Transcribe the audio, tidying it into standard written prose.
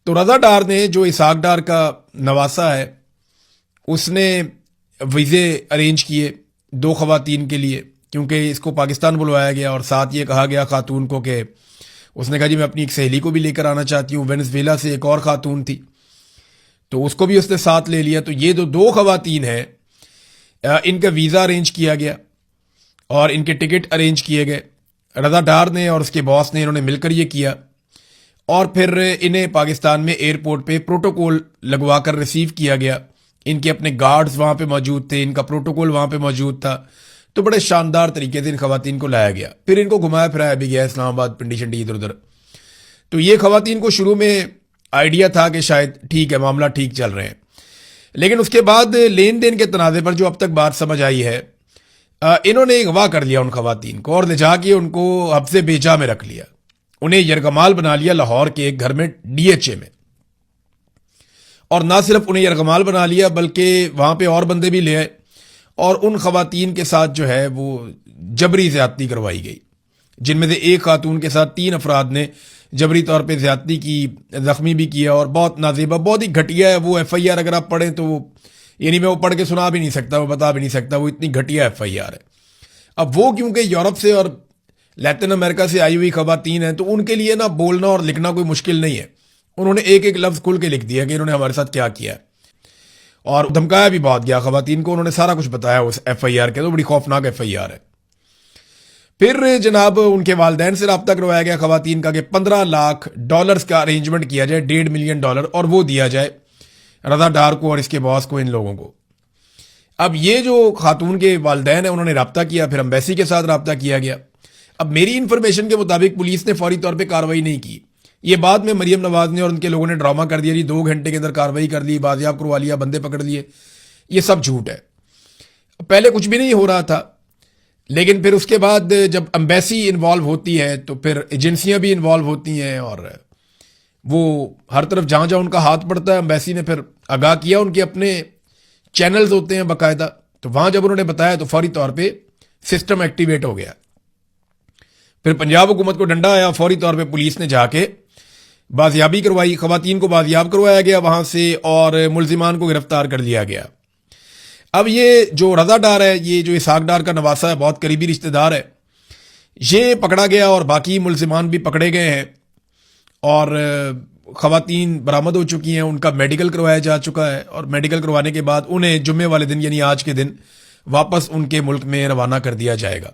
تو رضا ڈار نے جو اسحاق ڈار کا نواسا ہے اس نے ویزے ارینج کیے 2 خواتین کے لیے، کیونکہ اس کو پاکستان بلوایا گیا اور ساتھ یہ کہا گیا خاتون کو کہ اس نے کہا جی میں اپنی ایک سہیلی کو بھی لے کر آنا چاہتی ہوں، وینزویلا سے ایک اور خاتون تھی تو اس کو بھی اس نے ساتھ لے لیا. تو یہ جو 2 خواتین ہیں ان کا ویزا ارینج کیا گیا اور ان کے ٹکٹ ارینج کیے گئے. رضا ڈار نے اور اس کے باس نے انہوں نے مل کر یہ کیا اور پھر انہیں پاکستان میں ایئرپورٹ پہ پروٹوکول لگوا کر ریسیو کیا گیا. ان کے اپنے گارڈز وہاں پہ موجود تھے، ان کا پروٹوکول وہاں پہ موجود تھا. تو بڑے شاندار طریقے سے ان خواتین کو لایا گیا، پھر ان کو گھمایا پھرایا بھی گیا اسلام آباد، پنڈی شنڈی ادھر ادھر. تو یہ خواتین کو شروع میں آئیڈیا تھا کہ شاید ٹھیک ہے معاملہ ٹھیک چل رہے ہیں، لیکن اس کے بعد لین دین کے تنازع پر جو اب تک بات سمجھ آئی ہے انہوں نے اغوا کر لیا ان خواتین کو اور لے جا کے ان کو حبس بیجا میں رکھ لیا. انہیں یرغمال بنا لیا لاہور کے ایک گھر میں ڈی ایچ اے میں، اور نہ صرف انہیں یرغمال بنا لیا بلکہ وہاں پہ اور بندے بھی لے آئے اور ان خواتین کے ساتھ جو ہے وہ جبری زیادتی کروائی گئی، جن میں سے ایک خاتون کے ساتھ 3 افراد نے جبری طور پہ زیادتی کی، زخمی بھی کیا. اور بہت نازیبہ، بہت ہی گھٹیا ہے وہ ایف آئی آر. اگر آپ پڑھیں تو وہ یعنی میں وہ پڑھ کے سنا بھی نہیں سکتا، وہ بتا بھی نہیں سکتا، وہ اتنی گھٹیا ایف آئی آر ہے. اب وہ کیونکہ یورپ سے اور لیٹن امریکہ سے آئی ہوئی خواتین ہیں تو ان کے لیے نا بولنا اور لکھنا کوئی مشکل نہیں ہے. انہوں نے ایک ایک لفظ کھل کے لکھ دیا کہ انہوں نے ہمارے ساتھ کیا کیا ہے، اور دھمکایا بھی بہت گیا خواتین کو. انہوں نے سارا کچھ بتایا اس ایف آئی آر کے، تو بڑی خوفناک ایف آئی آر ہے. پھر جناب ان کے والدین سے رابطہ کروایا گیا خواتین کا کہ $15 لاکھ کا ارینجمنٹ کیا جائے، $1.5 ملین، اور وہ دیا جائے رضا ڈار کو اور اس کے باس کو، ان لوگوں کو. اب یہ جو خاتون کے والدین ہیں انہوں نے رابطہ کیا، پھر امبیسی کے ساتھ رابطہ کیا گیا. اب میری انفارمیشن کے مطابق پولیس نے فوری طور پہ کارروائی نہیں کی. یہ بعد میں مریم نواز نے اور ان کے لوگوں نے ڈرامہ کر دیا جی 2 گھنٹے کے اندر کارروائی کر دی، بازیاب کروا لیا، بندے پکڑ لیے. یہ سب جھوٹ ہے. پہلے کچھ بھی نہیں ہو رہا تھا، لیکن پھر اس کے بعد جب امبیسی انوالو ہوتی ہے تو پھر ایجنسیاں بھی انوالو ہوتی ہیں، اور وہ ہر طرف جہاں جہاں ان کا ہاتھ پڑتا ہے امبیسی نے پھر آگاہ کیا. ان کے اپنے چینلز ہوتے ہیں باقاعدہ، تو وہاں جب انہوں نے بتایا تو فوری طور پہ سسٹم ایکٹیویٹ ہو گیا. پھر پنجاب حکومت کو ڈنڈا آیا، فوری طور پہ پولیس نے جا کے بازیابی کروائی، خواتین کو بازیاب کروایا گیا وہاں سے اور ملزمان کو گرفتار کر لیا گیا. اب یہ جو رضا ڈار ہے، یہ جو اسحاق ڈار کا نواسا ہے، بہت قریبی رشتہ دار ہے، یہ پکڑا گیا اور باقی ملزمان بھی پکڑے گئے ہیں اور خواتین برآمد ہو چکی ہیں. ان کا میڈیکل کروایا جا چکا ہے اور میڈیکل کروانے کے بعد انہیں جمعے والے دن یعنی آج کے دن واپس ان کے ملک میں روانہ کر دیا جائے گا.